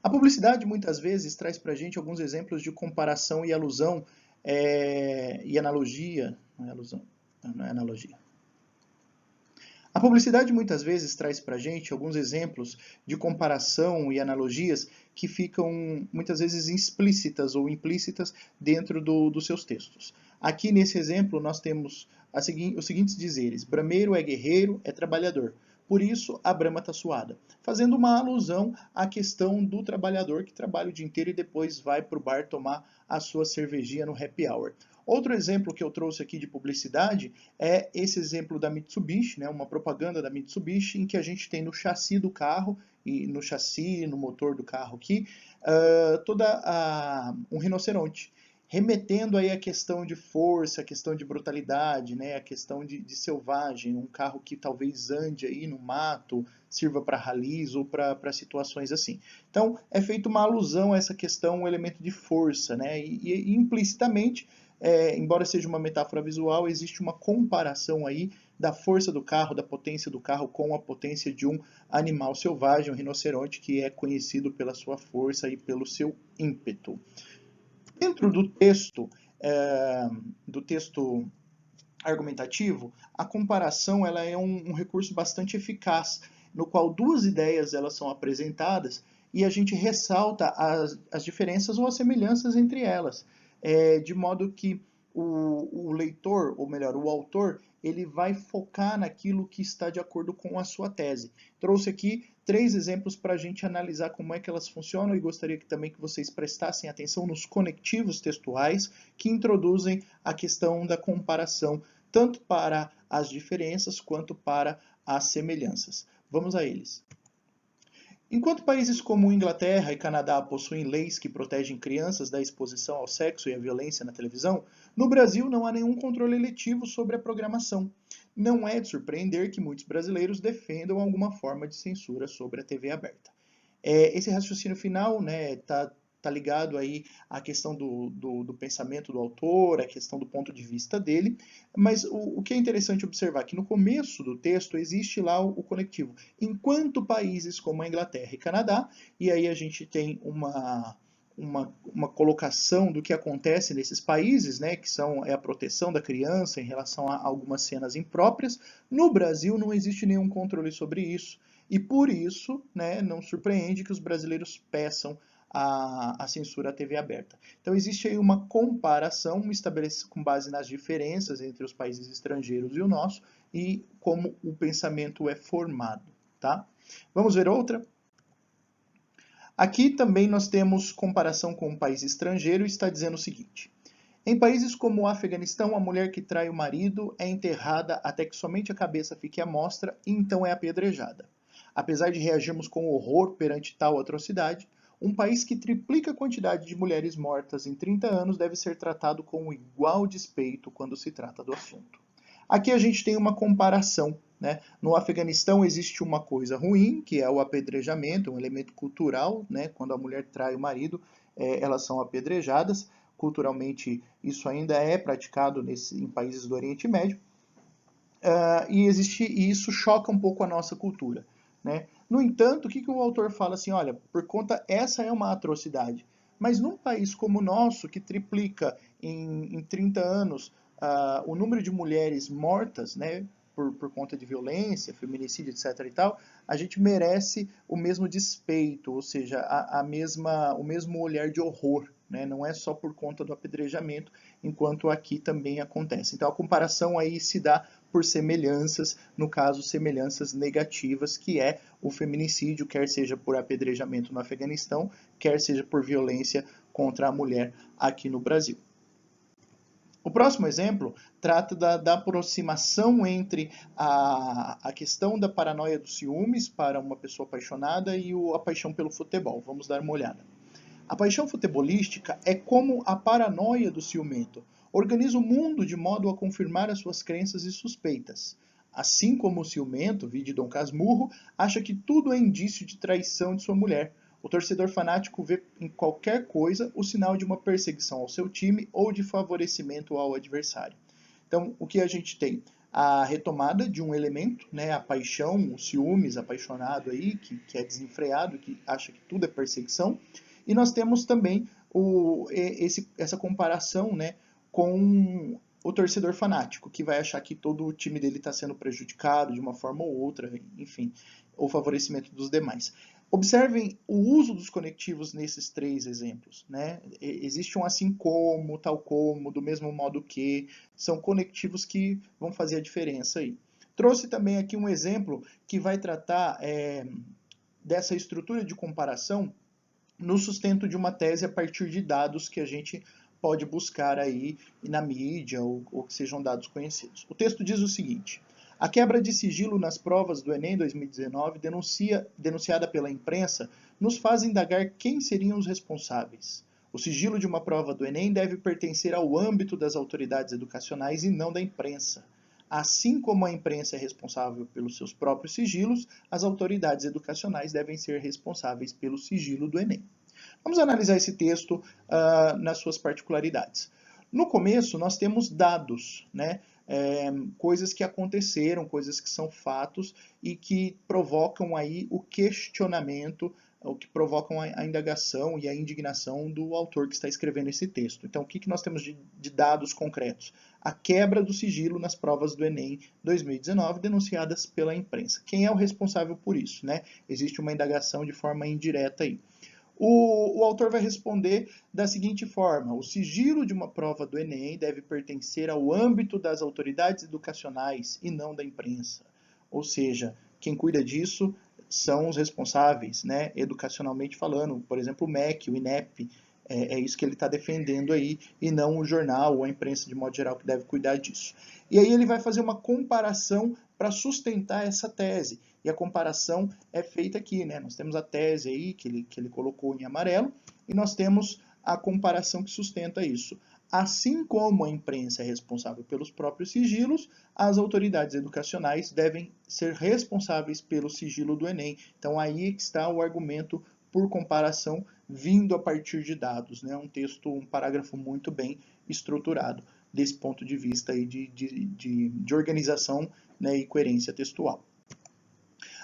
A publicidade muitas vezes traz para a gente alguns exemplos de comparação e alusão e analogia, não é alusão, não é analogia. A publicidade muitas vezes traz para a gente alguns exemplos de comparação e analogias que ficam muitas vezes explícitas ou implícitas dentro dos seus textos. Aqui nesse exemplo nós temos os seguintes dizeres: brameiro é guerreiro, é trabalhador. Por isso a brama está suada, fazendo uma alusão à questão do trabalhador que trabalha o dia inteiro e depois vai para o bar tomar a sua cervejinha no happy hour. Outro exemplo que eu trouxe aqui de publicidade é esse exemplo da Mitsubishi, né, uma propaganda da Mitsubishi, em que a gente tem no chassi do carro, e no chassi, no motor do carro aqui, um rinoceronte, remetendo aí a questão de força, a questão de brutalidade, né, a questão de selvagem, um carro que talvez ande aí no mato, sirva para ralis ou para situações assim. Então, é feita uma alusão a essa questão, um elemento de força, né, e implicitamente, embora seja uma metáfora visual, existe uma comparação aí da força do carro, da potência do carro com a potência de um animal selvagem, um rinoceronte, que é conhecido pela sua força e pelo seu ímpeto. Dentro do texto argumentativo, a comparação ela é um recurso bastante eficaz, no qual duas ideias elas são apresentadas e a gente ressalta as diferenças ou as semelhanças entre elas, de modo que o leitor, ou melhor, o autor, ele vai focar naquilo que está de acordo com a sua tese. Trouxe aqui 3 exemplos para a gente analisar como é que elas funcionam e gostaria também que vocês prestassem atenção nos conectivos textuais que introduzem a questão da comparação, tanto para as diferenças quanto para as semelhanças. Vamos a eles. Enquanto países como Inglaterra e Canadá possuem leis que protegem crianças da exposição ao sexo e à violência na televisão, no Brasil não há nenhum controle eletivo sobre a programação. Não é de surpreender que muitos brasileiros defendam alguma forma de censura sobre a TV aberta. Esse raciocínio final tá ligado aí à questão do pensamento do autor, à questão do ponto de vista dele, mas o que é interessante observar é que no começo do texto existe lá o conectivo. Enquanto países como a Inglaterra e Canadá, e aí a gente tem uma colocação do que acontece nesses países, né, que é a proteção da criança em relação a algumas cenas impróprias. No Brasil não existe nenhum controle sobre isso. E por isso, né, não surpreende que os brasileiros peçam a censura à TV aberta. Então existe aí uma comparação estabelecida com base nas diferenças entre os países estrangeiros e o nosso e como o pensamento é formado, tá? Vamos ver outra? Aqui também nós temos comparação com um país estrangeiro e está dizendo o seguinte: em países como o Afeganistão, a mulher que trai o marido é enterrada até que somente a cabeça fique à mostra e então é apedrejada. Apesar de reagirmos com horror perante tal atrocidade, um país que triplica a quantidade de mulheres mortas em 30 anos deve ser tratado com igual despeito quando se trata do assunto. Aqui a gente tem uma comparação, né? No Afeganistão existe uma coisa ruim, que é o apedrejamento, um elemento cultural, né? Quando a mulher trai o marido, elas são apedrejadas. Culturalmente, isso ainda é praticado em países do Oriente Médio. E isso choca um pouco a nossa cultura, né? No entanto, o que o autor fala assim, olha, por conta, essa é uma atrocidade, mas num país como o nosso, que triplica em 30 anos o número de mulheres mortas, né, por conta de violência, feminicídio, etc. e tal, a gente merece o mesmo despeito, ou seja, o mesmo olhar de horror, né? Não é só por conta do apedrejamento, enquanto aqui também acontece. Então a comparação aí se dá por semelhanças, no caso semelhanças negativas, que é o feminicídio, quer seja por apedrejamento no Afeganistão, quer seja por violência contra a mulher aqui no Brasil. O próximo exemplo trata da aproximação entre a questão da paranoia dos ciúmes para uma pessoa apaixonada e a paixão pelo futebol. Vamos dar uma olhada. A paixão futebolística é como a paranoia do ciumento. Organiza o mundo de modo a confirmar as suas crenças e suspeitas. Assim como o ciumento, vide Dom Casmurro, acha que tudo é indício de traição de sua mulher. O torcedor fanático vê em qualquer coisa o sinal de uma perseguição ao seu time ou de favorecimento ao adversário. Então, o que a gente tem? a retomada de um elemento, né, a paixão, o ciúmes, apaixonado aí, que é desenfreado, que acha que tudo é perseguição. E nós temos também essa comparação, né, com o torcedor fanático, que vai achar que todo o time dele está sendo prejudicado de uma forma ou outra, enfim, o favorecimento dos demais. Observem o uso dos conectivos nesses três exemplos, né? Existe um assim como, tal como, do mesmo modo que, são conectivos que vão fazer a diferença aí. Trouxe também aqui um exemplo que vai tratar dessa estrutura de comparação no sustento de uma tese a partir de dados que a gente pode buscar aí na mídia ou que sejam dados conhecidos. O texto diz o seguinte: a quebra de sigilo nas provas do Enem 2019, denunciada pela imprensa, nos faz indagar quem seriam os responsáveis. O sigilo de uma prova do Enem deve pertencer ao âmbito das autoridades educacionais e não da imprensa. Assim como a imprensa é responsável pelos seus próprios sigilos, as autoridades educacionais devem ser responsáveis pelo sigilo do Enem. Vamos analisar esse texto nas suas particularidades. No começo, nós temos dados, né? Coisas que aconteceram, coisas que são fatos e que provocam aí o questionamento, o que provocam a indagação e a indignação do autor que está escrevendo esse texto. Então, o que nós temos de dados concretos? A quebra do sigilo nas provas do Enem 2019, denunciadas pela imprensa. Quem é o responsável por isso, né? Existe uma indagação de forma indireta aí. O autor vai responder da seguinte forma: o sigilo de uma prova do Enem deve pertencer ao âmbito das autoridades educacionais e não da imprensa. Ou seja, quem cuida disso são os responsáveis, né, educacionalmente falando, por exemplo, o MEC, o INEP, é isso que ele está defendendo aí, e não o jornal ou a imprensa de modo geral que deve cuidar disso. E aí ele vai fazer uma comparação para sustentar essa tese. E a comparação é feita aqui, né? Nós temos a tese aí que ele colocou em amarelo, e nós temos a comparação que sustenta isso. Assim como a imprensa é responsável pelos próprios sigilos, as autoridades educacionais devem ser responsáveis pelo sigilo do Enem. Então aí está o argumento por comparação vindo a partir de dados, né? Um texto, um parágrafo muito bem estruturado desse ponto de vista aí de organização, né, e coerência textual.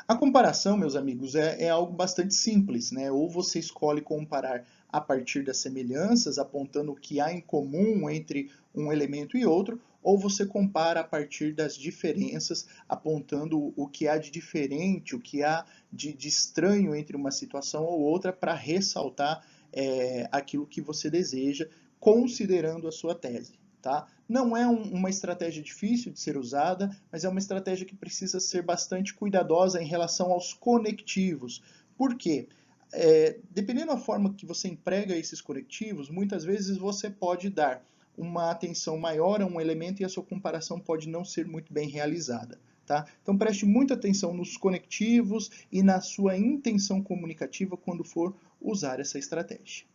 A comparação, meus amigos, é algo bastante simples, né? Ou você escolhe comparar a partir das semelhanças, apontando o que há em comum entre um elemento e outro, ou você compara a partir das diferenças, apontando o que há de diferente, o que há de estranho entre uma situação ou outra, para ressaltar aquilo que você deseja, considerando a sua tese. Tá? Não é uma estratégia difícil de ser usada, mas é uma estratégia que precisa ser bastante cuidadosa em relação aos conectivos. Por quê? Dependendo da forma que você emprega esses conectivos, muitas vezes você pode dar uma atenção maior a um elemento e a sua comparação pode não ser muito bem realizada. Tá? Então preste muita atenção nos conectivos e na sua intenção comunicativa quando for usar essa estratégia.